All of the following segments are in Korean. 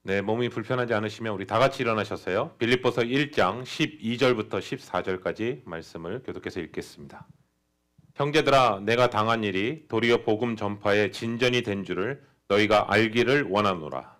네, 몸이 불편하지 않으시면 우리 다 같이 일어나셔서요. 빌립보서 1장 12절부터 14절까지 말씀을 교독해서 읽겠습니다. 형제들아, 내가 당한 일이 도리어 복음 전파의 진전이 된 줄을 너희가 알기를 원하노라.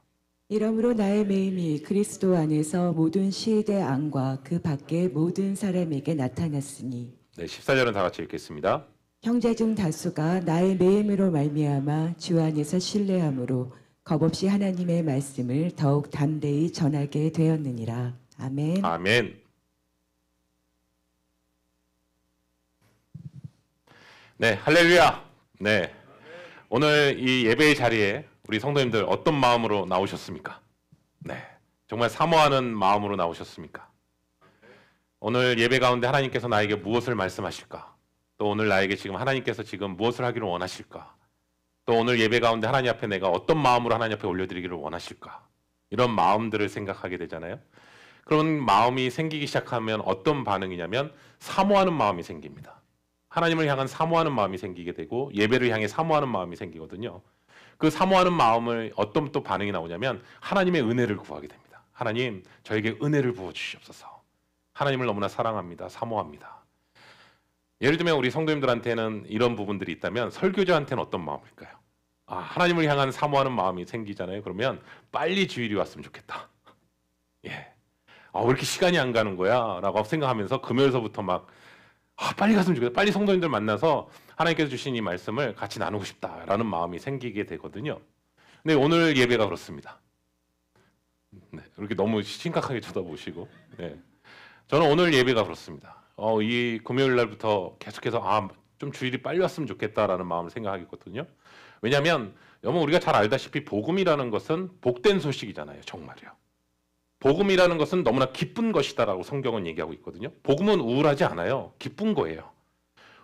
이러므로 나의 매임이 그리스도 안에서 모든 시대 안과 그 밖의 모든 사람에게 나타났으니. 네, 14절은 다 같이 읽겠습니다. 형제 중 다수가 나의 매임으로 말미암아 주 안에서 신뢰함으로 겁없이 하나님의 말씀을 더욱 담대히 전하게 되었느니라. 아멘. 아멘. 네, 할렐루야. 네, 오늘 이 예배의 자리에 우리 성도님들 어떤 마음으로 나오셨습니까? 네, 정말 사모하는 마음으로 나오셨습니까? 오늘 예배 가운데 하나님께서 나에게 무엇을 말씀하실까? 또 오늘 나에게 지금 하나님께서 지금 무엇을 하기를 원하실까? 또 오늘 예배 가운데 하나님 앞에 내가 어떤 마음으로 하나님 앞에 올려드리기를 원하실까? 이런 마음들을 생각하게 되잖아요. 그런 마음이 생기기 시작하면 어떤 반응이냐면 사모하는 마음이 생깁니다. 하나님을 향한 사모하는 마음이 생기게 되고 예배를 향해 사모하는 마음이 생기거든요. 그 사모하는 마음을 어떤 또 반응이 나오냐면 하나님의 은혜를 구하게 됩니다. 하나님, 저에게 은혜를 부어주시옵소서. 하나님을 너무나 사랑합니다. 사모합니다. 예를 들면 우리 성도님들한테는 이런 부분들이 있다면 설교자한테는 어떤 마음일까요? 하나님을 향한 사모하는 마음이 생기잖아요. 그러면 빨리 주일이 왔으면 좋겠다. 예. 왜 이렇게 시간이 안 가는 거야? 라고 생각하면서 금요일서부터 막 빨리 갔으면 좋겠다. 빨리 성도님들 만나서 하나님께서 주신 이 말씀을 같이 나누고 싶다라는 마음이 생기게 되거든요. 근데 오늘 예배가 그렇습니다. 네, 이렇게 너무 심각하게 쳐다보시고. 네. 저는 오늘 예배가 그렇습니다. 이 금요일 날부터 계속해서 좀 주일이 빨리 왔으면 좋겠다라는 마음을 생각하겠거든요. 왜냐하면 여러분 우리가 잘 알다시피 복음이라는 것은 복된 소식이잖아요. 정말요. 복음이라는 것은 너무나 기쁜 것이다라고 성경은 얘기하고 있거든요. 복음은 우울하지 않아요. 기쁜 거예요.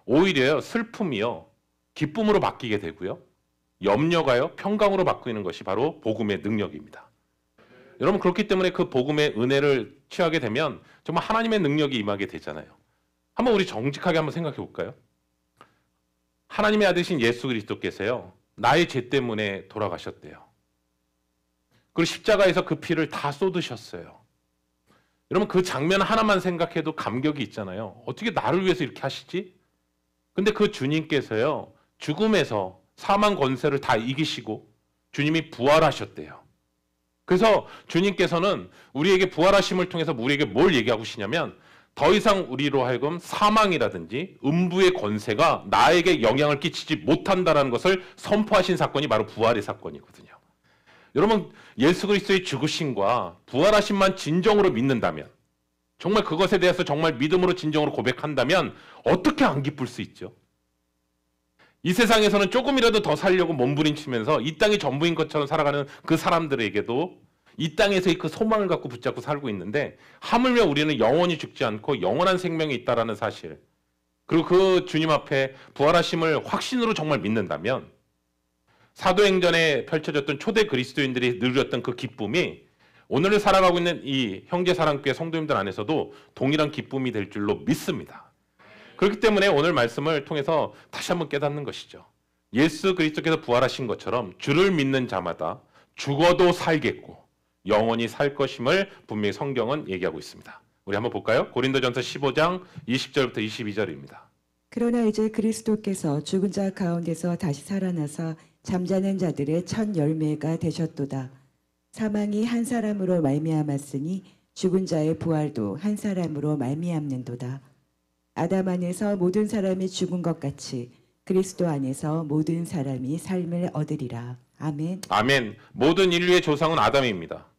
오히려 슬픔이요 기쁨으로 바뀌게 되고요. 염려가요 평강으로 바뀌는 것이 바로 복음의 능력입니다. 여러분 그렇기 때문에 그 복음의 은혜를 취하게 되면 정말 하나님의 능력이 임하게 되잖아요. 한번 우리 정직하게 한번 생각해 볼까요? 하나님의 아들이신 예수 그리스도께서요 나의 죄 때문에 돌아가셨대요. 그리고 십자가에서 그 피를 다 쏟으셨어요. 여러분 그 장면 하나만 생각해도 감격이 있잖아요. 어떻게 나를 위해서 이렇게 하시지? 근데 그 주님께서요 죽음에서 사망 권세를 다 이기시고 주님이 부활하셨대요. 그래서 주님께서는 우리에게 부활하심을 통해서 우리에게 뭘 얘기하고 계시냐면 더 이상 우리로 하여금 사망이라든지 음부의 권세가 나에게 영향을 끼치지 못한다는 것을 선포하신 사건이 바로 부활의 사건이거든요. 여러분 예수 그리스도의 죽으심과 부활하심만 진정으로 믿는다면 정말 그것에 대해서 정말 믿음으로 진정으로 고백한다면 어떻게 안 기쁠 수 있죠? 이 세상에서는 조금이라도 더 살려고 몸부림치면서 이 땅이 전부인 것처럼 살아가는 그 사람들에게도 이 땅에서의 그 소망을 갖고 붙잡고 살고 있는데 하물며 우리는 영원히 죽지 않고 영원한 생명이 있다는 사실 그리고 그 주님 앞에 부활하심을 확신으로 정말 믿는다면 사도행전에 펼쳐졌던 초대 그리스도인들이 누렸던 그 기쁨이 오늘을 살아가고 있는 이 형제사랑교회 성도님들 안에서도 동일한 기쁨이 될 줄로 믿습니다. 그렇기 때문에 오늘 말씀을 통해서 다시 한번 깨닫는 것이죠. 예수 그리스도께서 부활하신 것처럼 주를 믿는 자마다 죽어도 살겠고 영원히 살 것임을 분명히 성경은 얘기하고 있습니다. 우리 한번 볼까요? 고린도전서 15장 20절부터 22절입니다. 그러나 이제 그리스도께서 죽은 자 가운데서 다시 살아나사 잠자는 자들의 첫 열매가 되셨도다. 사망이 한 사람으로 말미암았으니 죽은 자의 부활도 한 사람으로 말미암는도다. 아담 안에서 모든 사람이 죽은 것 같이 그리스도 안에서 모든 사람이 삶을 얻으리라. 아멘. 아멘. 모든 인류의 조상은 아담입니다.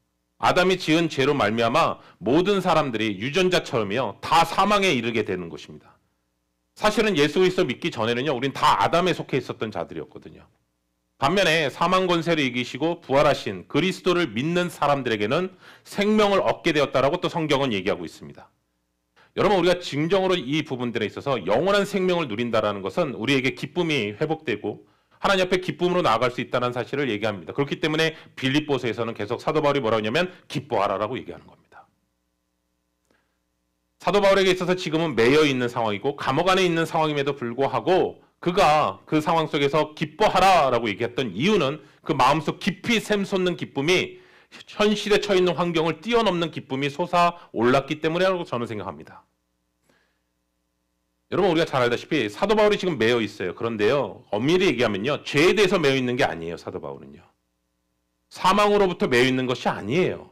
아담이 지은 죄로 말미암아 모든 사람들이 유전자처럼요 다 사망에 이르게 되는 것입니다. 사실은 예수 그리스도 믿기 전에는요 우린 다 아담에 속해 있었던 자들이었거든요. 반면에 사망 권세를 이기시고 부활하신 그리스도를 믿는 사람들에게는 생명을 얻게 되었다라고 또 성경은 얘기하고 있습니다. 여러분 우리가 진정으로 이 부분들에 있어서 영원한 생명을 누린다라는 것은 우리에게 기쁨이 회복되고 하나님 앞에 기쁨으로 나아갈 수 있다는 사실을 얘기합니다. 그렇기 때문에 빌립보서에서는 계속 사도 바울이 뭐라고 하냐면 기뻐하라라고 얘기하는 겁니다. 사도 바울에게 있어서 지금은 매여 있는 상황이고 감옥 안에 있는 상황임에도 불구하고 그가 그 상황 속에서 기뻐하라라고 얘기했던 이유는 그 마음속 깊이 샘솟는 기쁨이 현실에 처해 있는 환경을 뛰어넘는 기쁨이 솟아올랐기 때문이라고 저는 생각합니다. 여러분 우리가 잘 알다시피 사도 바울이 지금 매여 있어요. 그런데요. 엄밀히 얘기하면요. 죄에 대해서 매여 있는 게 아니에요. 사도 바울은요. 사망으로부터 매여 있는 것이 아니에요.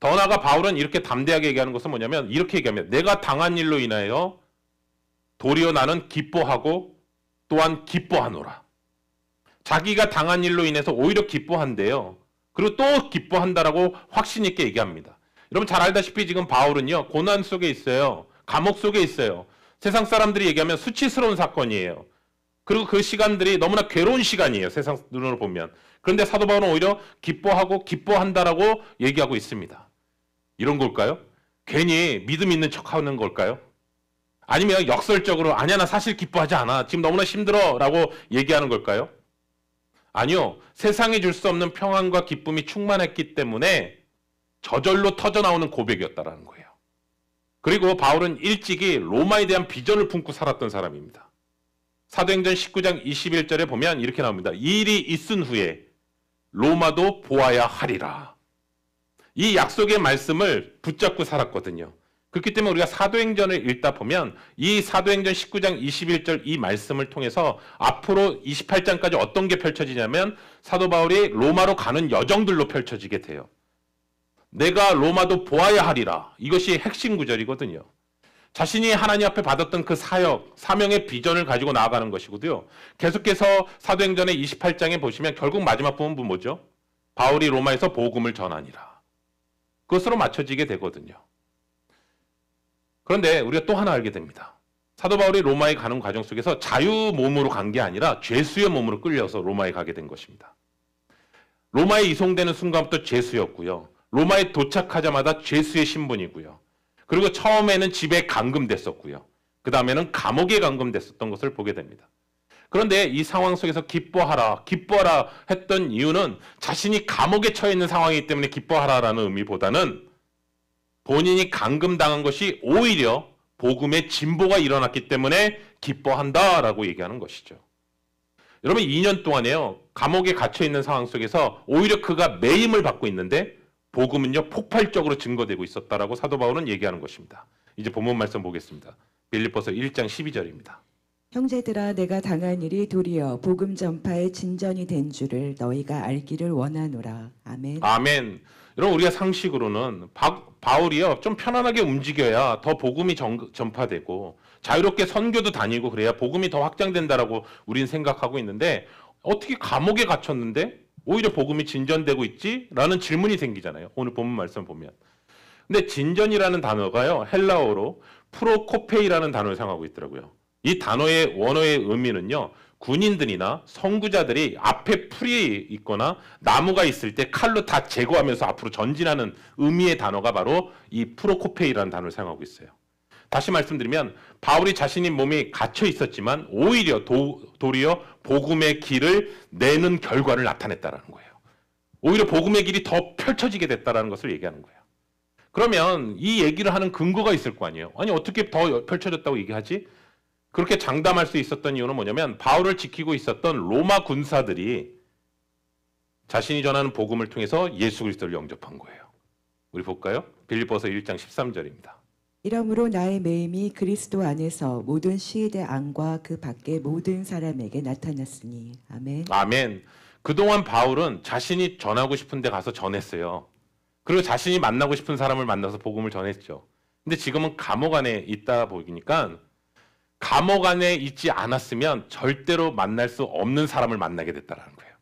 더 나아가 바울은 이렇게 담대하게 얘기하는 것은 뭐냐면 이렇게 얘기하면 내가 당한 일로 인하여 도리어 나는 기뻐하고 또한 기뻐하노라. 자기가 당한 일로 인해서 오히려 기뻐한대요. 그리고 또 기뻐한다라고 확신 있게 얘기합니다. 여러분 잘 알다시피 지금 바울은요. 고난 속에 있어요. 감옥 속에 있어요. 세상 사람들이 얘기하면 수치스러운 사건이에요. 그리고 그 시간들이 너무나 괴로운 시간이에요. 세상 눈으로 보면. 그런데 사도 바울은 오히려 기뻐하고 기뻐한다라고 얘기하고 있습니다. 이런 걸까요? 괜히 믿음 있는 척하는 걸까요? 아니면 역설적으로 아니야 나 사실 기뻐하지 않아. 지금 너무나 힘들어 라고 얘기하는 걸까요? 아니요. 세상에 줄 수 없는 평안과 기쁨이 충만했기 때문에 저절로 터져나오는 고백이었다라는 거예요. 그리고 바울은 일찍이 로마에 대한 비전을 품고 살았던 사람입니다. 사도행전 19장 21절에 보면 이렇게 나옵니다. 이 일이 있은 후에 로마도 보아야 하리라. 이 약속의 말씀을 붙잡고 살았거든요. 그렇기 때문에 우리가 사도행전을 읽다 보면 이 사도행전 19장 21절 이 말씀을 통해서 앞으로 28장까지 어떤 게 펼쳐지냐면 사도 바울이 로마로 가는 여정들로 펼쳐지게 돼요. 내가 로마도 보아야 하리라. 이것이 핵심 구절이거든요. 자신이 하나님 앞에 받았던 그 사역, 사명의 비전을 가지고 나아가는 것이고요. 계속해서 사도행전의 28장에 보시면 결국 마지막 부분 뭐죠? 바울이 로마에서 복음을 전하니라. 그것으로 맞춰지게 되거든요. 그런데 우리가 또 하나 알게 됩니다. 사도 바울이 로마에 가는 과정 속에서 자유 몸으로 간 게 아니라 죄수의 몸으로 끌려서 로마에 가게 된 것입니다. 로마에 이송되는 순간부터 죄수였고요. 로마에 도착하자마자 죄수의 신분이고요. 그리고 처음에는 집에 감금됐었고요. 그 다음에는 감옥에 감금됐었던 것을 보게 됩니다. 그런데 이 상황 속에서 기뻐하라, 기뻐하라 했던 이유는 자신이 감옥에 처해 있는 상황이기 때문에 기뻐하라라는 의미보다는 본인이 감금당한 것이 오히려 복음의 진보가 일어났기 때문에 기뻐한다라고 얘기하는 것이죠. 여러분 2년 동안에요. 감옥에 갇혀 있는 상황 속에서 오히려 그가 매임을 받고 있는데 복음은요 폭발적으로 증거되고 있었다라고 사도 바울은 얘기하는 것입니다. 이제 본문 말씀 보겠습니다. 빌립보서 1장 12절입니다. 형제들아 내가 당한 일이 도리어 복음 전파의 진전이 된 줄을 너희가 알기를 원하노라. 아멘. 아멘. 여러분 우리가 상식으로는 바울이요 좀 편안하게 움직여야 더 복음이 전파되고 자유롭게 선교도 다니고 그래야 복음이 더 확장된다라고 우리는 생각하고 있는데 어떻게 감옥에 갇혔는데 오히려 복음이 진전되고 있지? 라는 질문이 생기잖아요. 오늘 본문 말씀 보면. 근데 진전이라는 단어가요 헬라어로 프로코페이라는 단어를 사용하고 있더라고요. 이 단어의 원어의 의미는요. 군인들이나 선구자들이 앞에 풀이 있거나 나무가 있을 때 칼로 다 제거하면서 앞으로 전진하는 의미의 단어가 바로 이 프로코페이라는 단어를 사용하고 있어요. 다시 말씀드리면 바울이 자신의 몸이 갇혀 있었지만 오히려 도리어 복음의 길을 내는 결과를 나타냈다라는 거예요. 오히려 복음의 길이 더 펼쳐지게 됐다라는 것을 얘기하는 거예요. 그러면 이 얘기를 하는 근거가 있을 거 아니에요. 아니 어떻게 더 펼쳐졌다고 얘기하지? 그렇게 장담할 수 있었던 이유는 뭐냐면 바울을 지키고 있었던 로마 군사들이 자신이 전하는 복음을 통해서 예수 그리스도를 영접한 거예요. 우리 볼까요? 빌립보서 1장 13절입니다. 이러므로 나의 매임이 그리스도 안에서 모든 시위대 안과 그 밖의 모든 사람에게 나타났으니. 아멘. 아멘. 그동안 바울은 자신이 전하고 싶은 데 가서 전했어요. 그리고 자신이 만나고 싶은 사람을 만나서 복음을 전했죠. 근데 지금은 감옥 안에 있다 보니까 감옥 안에 있지 않았으면 절대로 만날 수 없는 사람을 만나게 됐다는 거예요.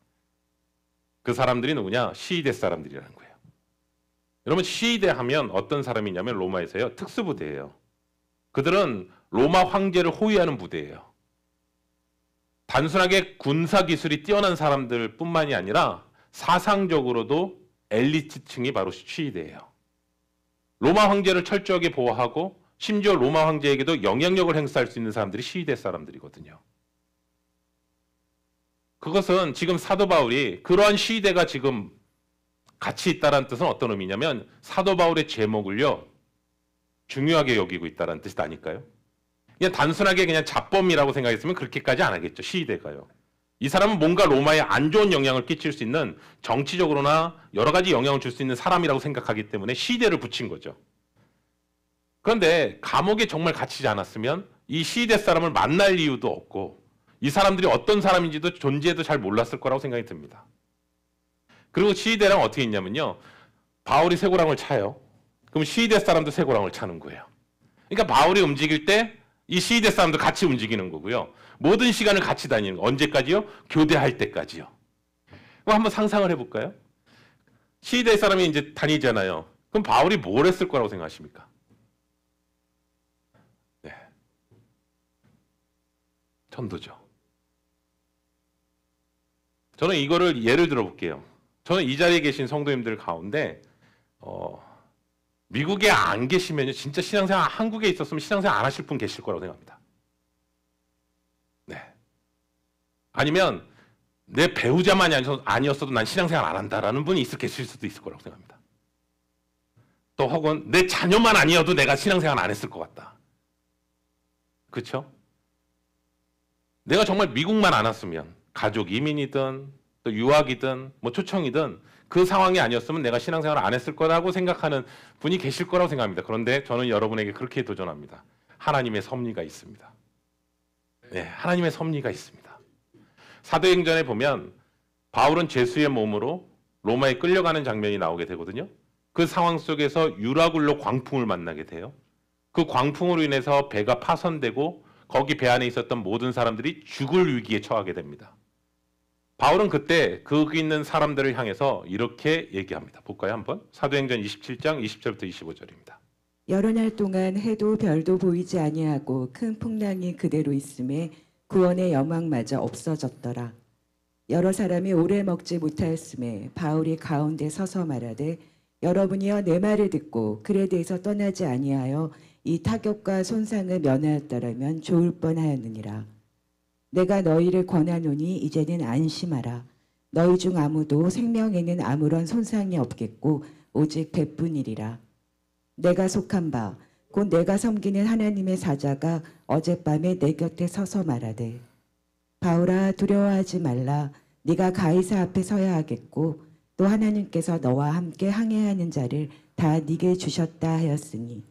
그 사람들이 누구냐? 시위대 사람들이라는 거예요. 여러분 시위대 하면 어떤 사람이냐면 로마에서요. 특수부대예요. 그들은 로마 황제를 호위하는 부대예요. 단순하게 군사기술이 뛰어난 사람들 뿐만이 아니라 사상적으로도 엘리트층이 바로 시위대예요. 로마 황제를 철저하게 보호하고 심지어 로마 황제에게도 영향력을 행사할 수 있는 사람들이 시위대 사람들이거든요. 그것은 지금 사도 바울이 그러한 시위대가 지금 같이 있다는 뜻은 어떤 의미냐면 사도 바울의 제목을요 중요하게 여기고 있다는 뜻이 아닐까요? 그냥 단순하게 그냥 잡범이라고 생각했으면 그렇게까지 안 하겠죠. 시위대가요. 이 사람은 뭔가 로마에 안 좋은 영향을 끼칠 수 있는 정치적으로나 여러 가지 영향을 줄 수 있는 사람이라고 생각하기 때문에 시대를 붙인 거죠. 그런데 감옥에 정말 갇히지 않았으면 이 시대 사람을 만날 이유도 없고 이 사람들이 어떤 사람인지도 존재도 잘 몰랐을 거라고 생각이 듭니다. 그리고 시대랑 어떻게 했냐면요. 바울이 쇠고랑을 차요. 그럼 시대 사람도 쇠고랑을 차는 거예요. 그러니까 바울이 움직일 때 이 시대 사람도 같이 움직이는 거고요. 모든 시간을 같이 다니는 거. 언제까지요? 교대할 때까지요. 그럼 한번 상상을 해볼까요? 시대 사람이 이제 다니잖아요. 그럼 바울이 뭘 했을 거라고 생각하십니까? 네. 전도죠. 저는 이거를 예를 들어 볼게요. 저는 이 자리에 계신 성도님들 가운데 미국에 안 계시면요. 진짜 신앙생활 한국에 있었으면 신앙생활 안 하실 분 계실 거라고 생각합니다. 네. 아니면 내 배우자만이 아니었어도 난 신앙생활 안 한다라는 분이 계실 수도 있을 거라고 생각합니다. 또 혹은 내 자녀만 아니어도 내가 신앙생활 안 했을 것 같다. 그렇죠? 내가 정말 미국만 안 왔으면 가족 이민이든 또 유학이든 뭐 초청이든 그 상황이 아니었으면 내가 신앙생활을 안 했을 거라고 생각하는 분이 계실 거라고 생각합니다. 그런데 저는 여러분에게 그렇게 도전합니다. 하나님의 섭리가 있습니다. 네, 하나님의 섭리가 있습니다. 사도행전에 보면 바울은 죄수의 몸으로 로마에 끌려가는 장면이 나오게 되거든요. 그 상황 속에서 유라굴로 광풍을 만나게 돼요. 그 광풍으로 인해서 배가 파손되고 거기 배 안에 있었던 모든 사람들이 죽을 위기에 처하게 됩니다. 바울은 그때 거기 있는 사람들을 향해서 이렇게 얘기합니다. 볼까요 한번? 사도행전 27장 20절부터 25절입니다. 여러 날 동안 해도 별도 보이지 아니하고 큰 풍랑이 그대로 있음에 구원의 영광마저 없어졌더라. 여러 사람이 오래 먹지 못하였음에 바울이 가운데 서서 말하되 여러분이여 내 말을 듣고 그레데에서 떠나지 아니하여 이 타격과 손상을 면하였더라면 좋을 뻔하였느니라. 내가 너희를 권하노니 이제는 안심하라. 너희 중 아무도 생명에는 아무런 손상이 없겠고 오직 배뿐이리라. 내가 속한 바 곧 내가 섬기는 하나님의 사자가 어젯밤에 내 곁에 서서 말하되 바울아 두려워하지 말라. 네가 가이사 앞에 서야 하겠고 또 하나님께서 너와 함께 항해하는 자를 다 네게 주셨다 하였으니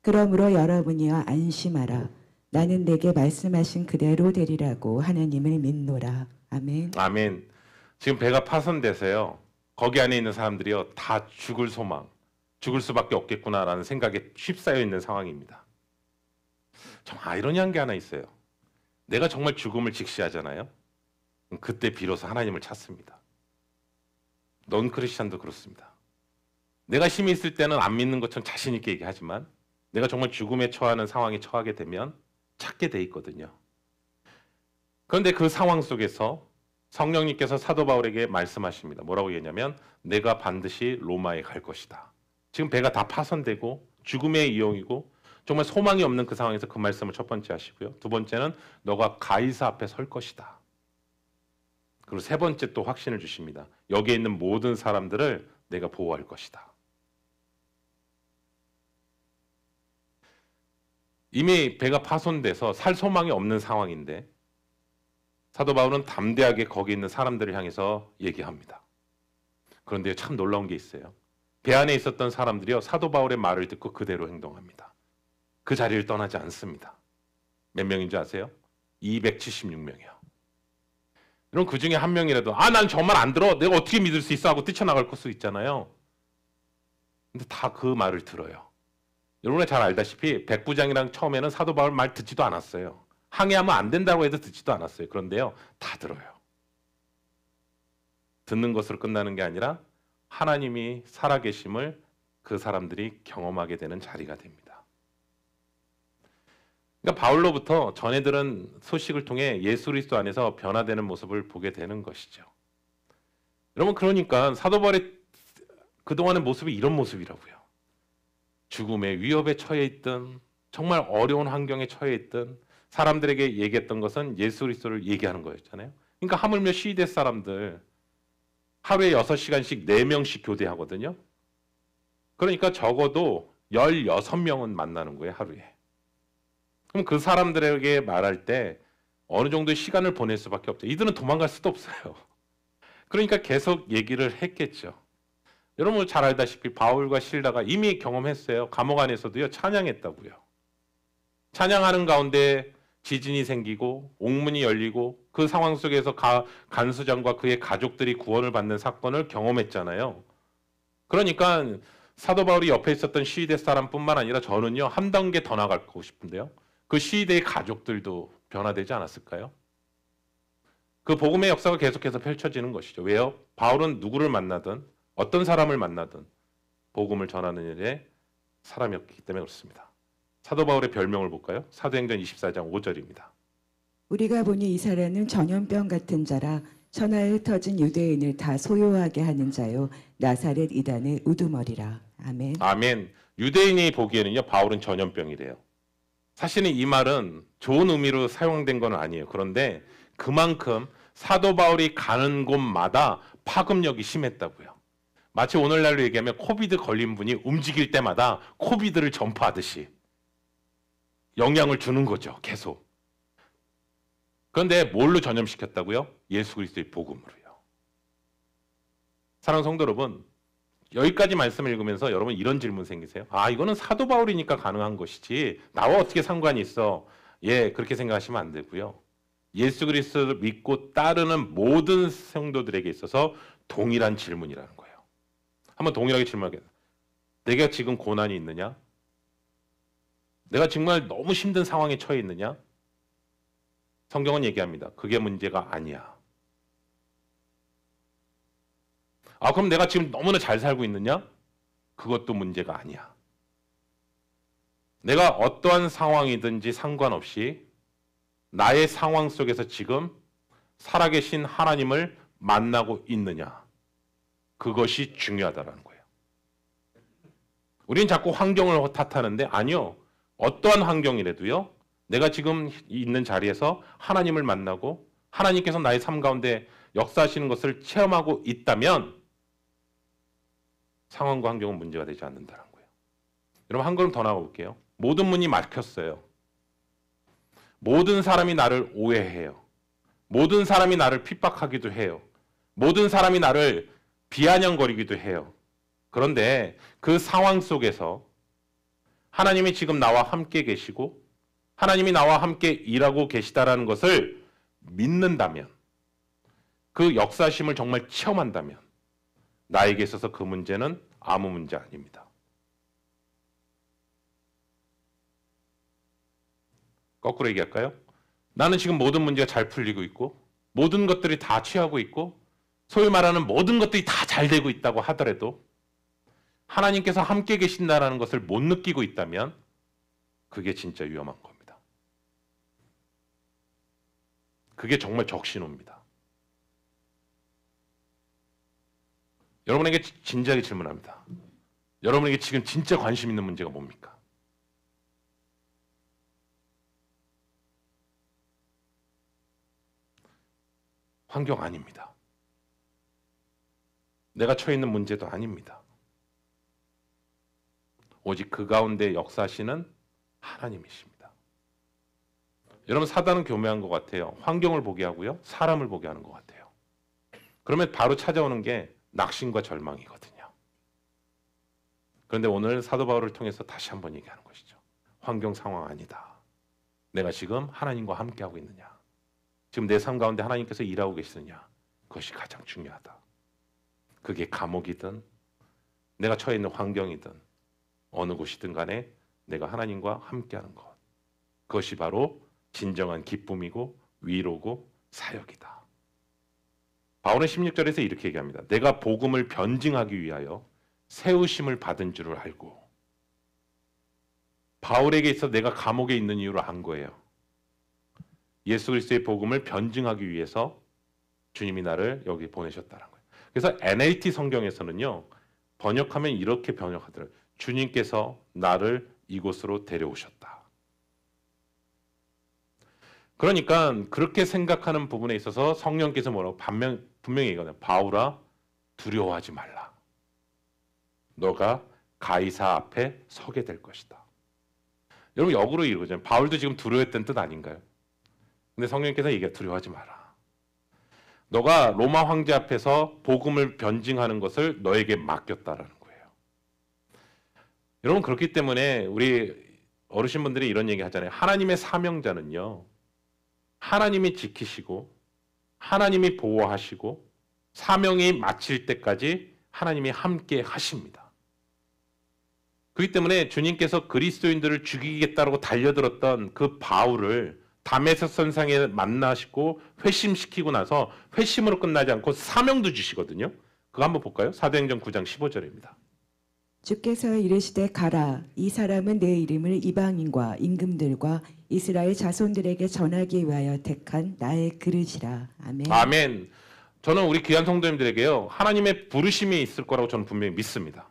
그러므로 여러분이여 안심하라. 나는 내게 말씀하신 그대로 되리라고 하나님을 믿노라. 아멘. 아멘. 지금 배가 파손돼서요. 거기 안에 있는 사람들이요. 다 죽을 소망, 죽을 수밖에 없겠구나라는 생각에 휩싸여 있는 상황입니다. 참 아이러니한 게 하나 있어요. 내가 정말 죽음을 직시하잖아요. 그때 비로소 하나님을 찾습니다. 넌 크리스찬도 그렇습니다. 내가 힘이 있을 때는 안 믿는 것처럼 자신 있게 얘기하지만 내가 정말 죽음에 처하는 상황에 처하게 되면 찾게 돼 있거든요. 그런데 그 상황 속에서 성령님께서 사도 바울에게 말씀하십니다. 뭐라고 얘기했냐면 내가 반드시 로마에 갈 것이다. 지금 배가 다 파손되고 죽음의 이용이고 정말 소망이 없는 그 상황에서 그 말씀을 첫 번째 하시고요. 두 번째는 너가 가이사 앞에 설 것이다. 그리고 세 번째 또 확신을 주십니다. 여기에 있는 모든 사람들을 내가 보호할 것이다. 이미 배가 파손돼서 살 소망이 없는 상황인데 사도 바울은 담대하게 거기 있는 사람들을 향해서 얘기합니다. 그런데 참 놀라운 게 있어요. 배 안에 있었던 사람들이요. 사도 바울의 말을 듣고 그대로 행동합니다. 그 자리를 떠나지 않습니다. 몇 명인지 아세요? 276명이요. 여러분 그 중에 한 명이라도 난 정말 안 들어. 내가 어떻게 믿을 수 있어? 하고 뛰쳐나갈 수 있잖아요. 근데 다 그 말을 들어요. 여러분이 잘 알다시피 백부장이랑 처음에는 사도 바울 말 듣지도 않았어요. 항해하면 안 된다고 해도 듣지도 않았어요. 그런데요. 다 들어요. 듣는 것으로 끝나는 게 아니라 하나님이 살아계심을 그 사람들이 경험하게 되는 자리가 됩니다. 그러니까 바울로부터 전해들은 소식을 통해 예수 그리스도 안에서 변화되는 모습을 보게 되는 것이죠. 여러분 그러니까 사도 바울의 그동안의 모습이 이런 모습이라고요. 죽음의 위협에 처해 있든 정말 어려운 환경에 처해 있든 사람들에게 얘기했던 것은 예수 그리스도를 얘기하는 거였잖아요. 그러니까 하물며 시대 사람들 하루에 6시간씩 4명씩 교대하거든요. 그러니까 적어도 16명은 만나는 거예요, 하루에. 그럼 그 사람들에게 말할 때 어느 정도의 시간을 보낼 수밖에 없죠. 이들은 도망갈 수도 없어요. 그러니까 계속 얘기를 했겠죠. 여러분 잘 알다시피 바울과 실라가 이미 경험했어요. 감옥 안에서도요 찬양했다고요. 찬양하는 가운데 지진이 생기고 옥문이 열리고 그 상황 속에서 간수장과 그의 가족들이 구원을 받는 사건을 경험했잖아요. 그러니까 사도 바울이 옆에 있었던 시위대 사람뿐만 아니라 저는요 한 단계 더 나가고 싶은데요. 그 시위대의 가족들도 변화되지 않았을까요? 그 복음의 역사가 계속해서 펼쳐지는 것이죠. 왜요? 바울은 누구를 만나든 어떤 사람을 만나든 복음을 전하는 일에 사람이었기 때문에 그렇습니다. 사도 바울의 별명을 볼까요? 사도행전 24장 5절입니다. 우리가 보니 이 사람은 전염병 같은 자라 천하에 흩어진 유대인을 다 소요하게 하는 자요 나사렛 이단의 우두머리라. 아멘. 아멘. 유대인이 보기에는요 바울은 전염병이래요. 사실은 이 말은 좋은 의미로 사용된 건 아니에요. 그런데 그만큼 사도 바울이 가는 곳마다 파급력이 심했다고요. 마치 오늘날로 얘기하면 코비드 걸린 분이 움직일 때마다 코비드를 전파하듯이 영향을 주는 거죠. 계속. 그런데 뭘로 전염시켰다고요? 예수 그리스도의 복음으로요. 사랑하는 성도 여러분, 여기까지 말씀을 읽으면서 여러분 이런 질문 생기세요? 아, 이거는 사도 바울이니까 가능한 것이지 나와 어떻게 상관이 있어? 예, 그렇게 생각하시면 안 되고요. 예수 그리스도를 믿고 따르는 모든 성도들에게 있어서 동일한 질문이라는 거예요. 한번 동일하게 질문하겠습니다. 내가 지금 고난이 있느냐? 내가 정말 너무 힘든 상황에 처해 있느냐? 성경은 얘기합니다. 그게 문제가 아니야. 아, 그럼 내가 지금 너무나 잘 살고 있느냐? 그것도 문제가 아니야. 내가 어떠한 상황이든지 상관없이 나의 상황 속에서 지금 살아계신 하나님을 만나고 있느냐? 그것이 중요하다는 거예요. 우린 자꾸 환경을 탓하는데 아니요. 어떠한 환경이라도요. 내가 지금 있는 자리에서 하나님을 만나고 하나님께서 나의 삶 가운데 역사하시는 것을 체험하고 있다면 상황과 환경은 문제가 되지 않는다는 거예요. 여러분 한 걸음 더 나가볼게요. 모든 문이 막혔어요. 모든 사람이 나를 오해해요. 모든 사람이 나를 핍박하기도 해요. 모든 사람이 나를 비아냥거리기도 해요. 그런데 그 상황 속에서 하나님이 지금 나와 함께 계시고 하나님이 나와 함께 일하고 계시다라는 것을 믿는다면 그 역사심을 정말 체험한다면 나에게 있어서 그 문제는 아무 문제 아닙니다. 거꾸로 얘기할까요? 나는 지금 모든 문제가 잘 풀리고 있고 모든 것들이 다 취하고 있고 소위 말하는 모든 것들이 다 잘 되고 있다고 하더라도 하나님께서 함께 계신다는 것을 못 느끼고 있다면 그게 진짜 위험한 겁니다. 그게 정말 적신호입니다. 여러분에게 진지하게 질문합니다. 여러분에게 지금 진짜 관심 있는 문제가 뭡니까? 환경 아닙니다. 내가 처해 있는 문제도 아닙니다. 오직 그 가운데 역사하시는 하나님이십니다. 여러분 사단은 교묘한 것 같아요. 환경을 보게 하고요. 사람을 보게 하는 것 같아요. 그러면 바로 찾아오는 게 낙심과 절망이거든요. 그런데 오늘 사도 바울을 통해서 다시 한번 얘기하는 것이죠. 환경 상황 아니다. 내가 지금 하나님과 함께하고 있느냐. 지금 내 삶 가운데 하나님께서 일하고 계시느냐. 그것이 가장 중요하다. 그게 감옥이든 내가 처해 있는 환경이든 어느 곳이든 간에 내가 하나님과 함께하는 것. 그것이 바로 진정한 기쁨이고 위로고 사역이다. 바울은 16절에서 이렇게 얘기합니다. 내가 복음을 변증하기 위하여 세우심을 받은 줄을 알고. 바울에게 있어 내가 감옥에 있는 이유를 안 거예요. 예수 그리스도의 복음을 변증하기 위해서 주님이 나를 여기 보내셨다는 거예요. 그래서 NLT 성경에서는요. 번역하면 이렇게 번역하더라고요. 주님께서 나를 이곳으로 데려오셨다. 그러니까 그렇게 생각하는 부분에 있어서 성령께서 뭐라고 분명히 얘기하거든요. 바울아 두려워하지 말라. 너가 가이사 앞에 서게 될 것이다. 여러분 역으로 이거죠. 바울도 지금 두려워했던 뜻 아닌가요? 근데 성령님께서 얘기해 두려워하지 마라. 너가 로마 황제 앞에서 복음을 변증하는 것을 너에게 맡겼다라는 거예요. 여러분 그렇기 때문에 우리 어르신분들이 이런 얘기 하잖아요. 하나님의 사명자는요. 하나님이 지키시고 하나님이 보호하시고 사명이 마칠 때까지 하나님이 함께 하십니다. 그렇기 때문에 주님께서 그리스도인들을 죽이겠다고 달려들었던 그 바울을 다메섹 선상에 만나시고 회심시키고 나서 회심으로 끝나지 않고 사명도 주시거든요. 그거 한번 볼까요? 사도행전 9장 15절입니다. 주께서 이르시되 가라. 이 사람은 내 이름을 이방인과 임금들과 이스라엘 자손들에게 전하기 위하여 택한 나의 그릇이라. 아멘. 아멘. 저는 우리 귀한 성도님들에게요. 하나님의 부르심이 있을 거라고 저는 분명히 믿습니다.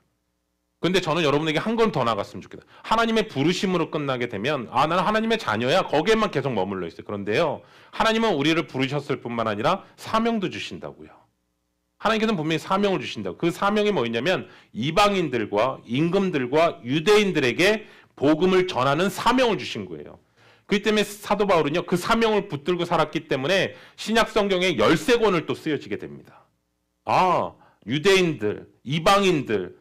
근데 저는 여러분에게 한 건 더 나갔으면 좋겠다. 하나님의 부르심으로 끝나게 되면 나는 하나님의 자녀야. 거기에만 계속 머물러 있어요. 그런데요. 하나님은 우리를 부르셨을 뿐만 아니라 사명도 주신다고요. 하나님께서는 분명히 사명을 주신다고. 그 사명이 뭐냐면 이방인들과 임금들과 유대인들에게 복음을 전하는 사명을 주신 거예요. 그렇기 때문에 사도 바울은요. 그 사명을 붙들고 살았기 때문에 신약 성경에 13권을 또 쓰여지게 됩니다. 유대인들, 이방인들,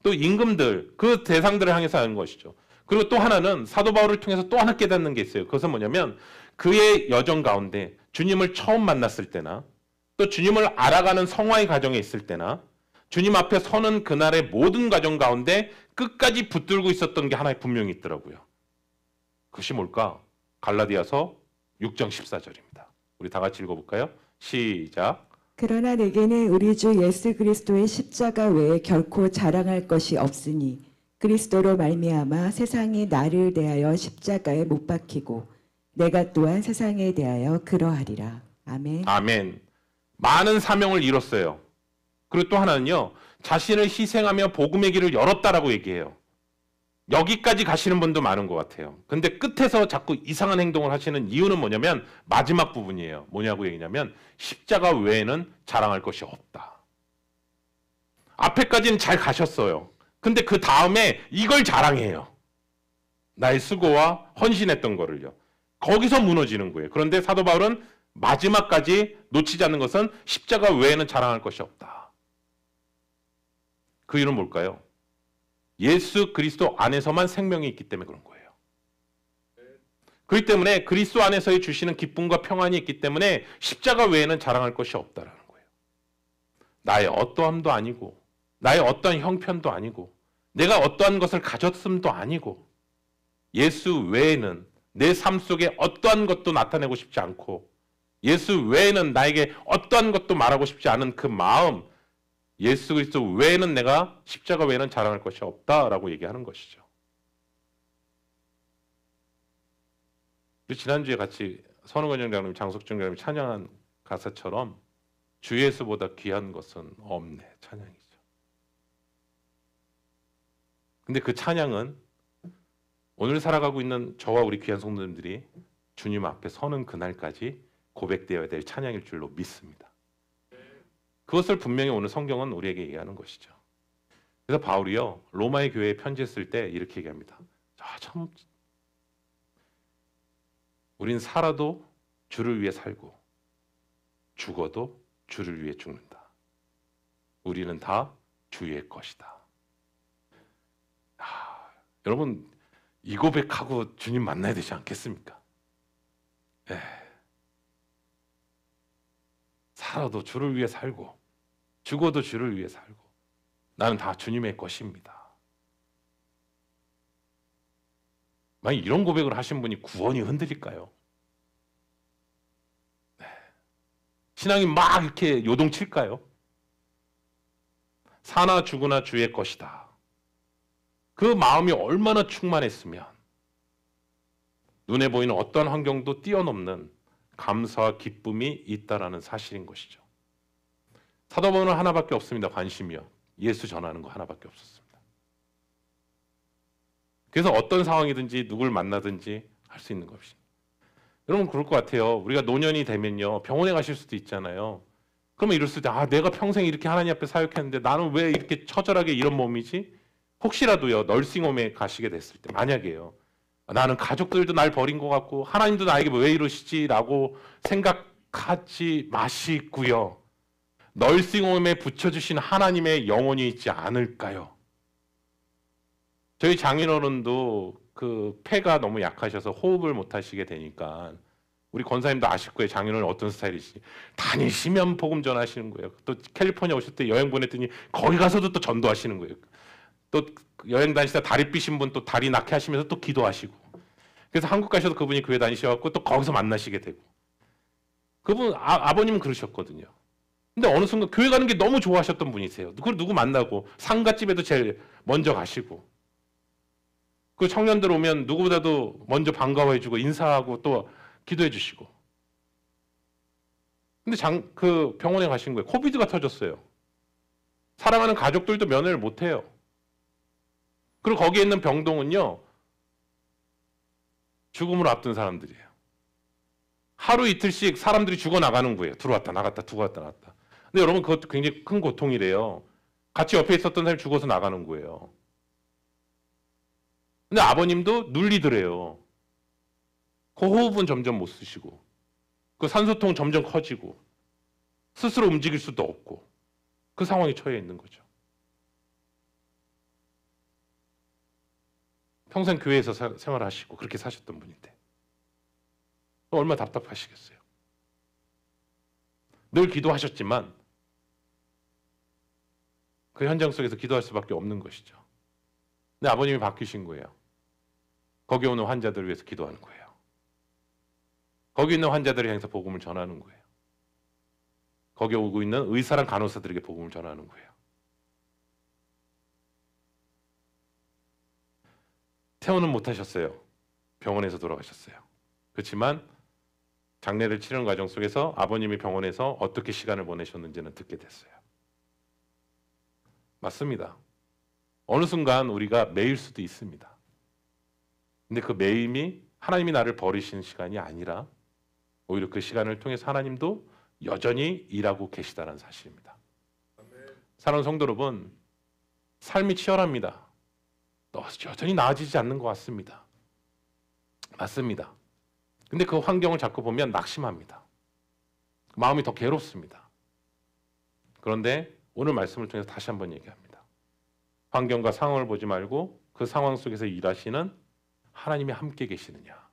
또 임금들, 그 대상들을 향해서 하는 것이죠. 그리고 또 하나는 사도 바울을 통해서 또 하나 깨닫는 게 있어요. 그것은 뭐냐면 그의 여정 가운데 주님을 처음 만났을 때나 또 주님을 알아가는 성화의 과정에 있을 때나 주님 앞에 서는 그날의 모든 과정 가운데 끝까지 붙들고 있었던 게 하나 분명히 있더라고요. 그것이 뭘까? 갈라디아서 6장 14절입니다. 우리 다 같이 읽어볼까요? 시작. 그러나 내게는 우리 주 예수 그리스도의 십자가 외에 결코 자랑할 것이 없으니 그리스도로 말미암아 세상이 나를 대하여 십자가에 못 박히고 내가 또한 세상에 대하여 그러하리라. 아멘. 아멘. 많은 사명을 이뤘어요. 그리고 또 하나는요. 자신을 희생하며 복음의 길을 열었다라고 얘기해요. 여기까지 가시는 분도 많은 것 같아요. 근데 끝에서 자꾸 이상한 행동을 하시는 이유는 뭐냐면 마지막 부분이에요. 뭐냐고 얘기냐면 십자가 외에는 자랑할 것이 없다. 앞에까지는 잘 가셨어요. 근데 그 다음에 이걸 자랑해요. 나의 수고와 헌신했던 거를요. 거기서 무너지는 거예요. 그런데 사도 바울은 마지막까지 놓치지 않는 것은 십자가 외에는 자랑할 것이 없다. 그 이유는 뭘까요? 예수 그리스도 안에서만 생명이 있기 때문에 그런 거예요. 그렇기 때문에 그리스도 안에서의 주시는 기쁨과 평안이 있기 때문에 십자가 외에는 자랑할 것이 없다라는 거예요. 나의 어떠함도 아니고 나의 어떠한 형편도 아니고 내가 어떠한 것을 가졌음도 아니고 예수 외에는 내 삶 속에 어떠한 것도 나타내고 싶지 않고 예수 외에는 나에게 어떠한 것도 말하고 싶지 않은 그 마음, 예수 그리스도 외에는 내가 십자가 외에는 자랑할 것이 없다라고 얘기하는 것이죠. 지난주에 같이 선우건 장로님, 장석중 장로님 찬양한 가사처럼 주 예수보다 귀한 것은 없네 찬양이죠. 근데 그 찬양은 오늘 살아가고 있는 저와 우리 귀한 성도님들이 주님 앞에 서는 그날까지 고백되어야 될 찬양일 줄로 믿습니다. 그것을 분명히 오늘 성경은 우리에게 얘기하는 것이죠. 그래서 바울이요 로마의 교회에 편지했을 때 이렇게 얘기합니다. 참 우린 살아도 주를 위해 살고 죽어도 주를 위해 죽는다. 우리는 다 주의 것이다. 여러분 이 고백하고 주님 만나야 되지 않겠습니까? 살아도 주를 위해 살고 죽어도 주를 위해 살고 나는 다 주님의 것입니다. 만약 이런 고백을 하신 분이 구원이 흔들릴까요? 신앙이 막 이렇게 요동칠까요? 사나 죽으나 주의 것이다. 그 마음이 얼마나 충만했으면 눈에 보이는 어떤 환경도 뛰어넘는 감사와 기쁨이 있다라는 사실인 것이죠. 사도 바울은 하나밖에 없습니다. 관심이요. 예수 전하는 거 하나밖에 없었습니다. 그래서 어떤 상황이든지 누굴 만나든지 할 수 있는 것입니다. 여러분 그럴 것 같아요. 우리가 노년이 되면요. 병원에 가실 수도 있잖아요. 그러면 이럴 때 내가 평생 이렇게 하나님 앞에 사역했는데 나는 왜 이렇게 처절하게 이런 몸이지? 혹시라도요. 널싱홈에 가시게 됐을 때 만약에요. 나는 가족들도 날 버린 것 같고 하나님도 나에게 왜 이러시지라고 생각하지 마시고요. 널싱홈에 붙여주신 하나님의 영혼이 있지 않을까요? 저희 장인어른도 그 폐가 너무 약하셔서 호흡을 못 하시게 되니까 우리 권사님도 아실 거예요. 장인어른 어떤 스타일이신지. 다니시면 복음 전하시는 거예요. 또 캘리포니아 오실 때 여행 보냈더니 거기 가서도 또 전도하시는 거예요. 또 여행 다니시다 다리 삐신 분 또 다리 낫게 하시면서 또 기도하시고. 그래서 한국 가셔도 그분이 교회 다니셔갖고 또 거기서 만나시게 되고. 그분 아버님은 그러셨거든요. 근데 어느 순간 교회 가는 게 너무 좋아하셨던 분이세요. 그걸 누구 만나고 상가집에도 제일 먼저 가시고. 그 청년들 오면 누구보다도 먼저 반가워해주고 인사하고 또 기도해주시고. 근데 그 병원에 가신 거예요. 코비드가 터졌어요. 사랑하는 가족들도 면회를 못해요. 그리고 거기에 있는 병동은요, 죽음을 앞둔 사람들이에요. 하루 이틀씩 사람들이 죽어나가는 거예요. 들어왔다 나갔다 들어왔다 나갔다. 근데 여러분 그것도 굉장히 큰 고통이래요. 같이 옆에 있었던 사람이 죽어서 나가는 거예요. 근데 아버님도 눌리더래요. 그 호흡은 점점 못 쓰시고 그 산소통 점점 커지고 스스로 움직일 수도 없고 그 상황에 처해 있는 거죠. 평생 교회에서 생활하시고 그렇게 사셨던 분인데 얼마나 답답하시겠어요. 늘 기도하셨지만 그 현장 속에서 기도할 수밖에 없는 것이죠. 근데 아버님이 바뀌신 거예요. 거기 오는 환자들을 위해서 기도하는 거예요. 거기 있는 환자들을 향해서 복음을 전하는 거예요. 거기 오고 있는 의사랑 간호사들에게 복음을 전하는 거예요. 퇴원은 못하셨어요. 병원에서 돌아가셨어요. 그렇지만 장례를 치르는 과정 속에서 아버님이 병원에서 어떻게 시간을 보내셨는지는 듣게 됐어요. 맞습니다. 어느 순간 우리가 매일 수도 있습니다. 근데 그 매임이 하나님이 나를 버리시는 시간이 아니라 오히려 그 시간을 통해서 하나님도 여전히 일하고 계시다는 사실입니다. 사랑하는 성도 여러분, 삶이 치열합니다. 여전히 나아지지 않는 것 같습니다. 맞습니다. 근데 그 환경을 자꾸 보면 낙심합니다. 마음이 더 괴롭습니다. 그런데 오늘 말씀을 통해서 다시 한번 얘기합니다. 환경과 상황을 보지 말고 그 상황 속에서 일하시는 하나님이 함께 계시느냐.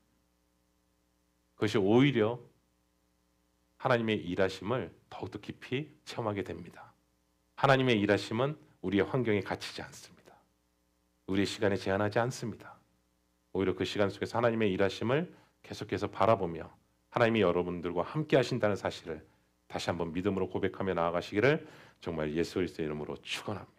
그것이 오히려 하나님의 일하심을 더욱더 깊이 체험하게 됩니다. 하나님의 일하심은 우리의 환경에 갇히지 않습니다. 우리의 시간에 제한하지 않습니다. 오히려 그 시간 속에서 하나님의 일하심을 계속해서 바라보며 하나님이 여러분들과 함께 하신다는 사실을 다시 한번 믿음으로 고백하며 나아가시기를 정말 예수 그리스도의 이름으로 축원합니다.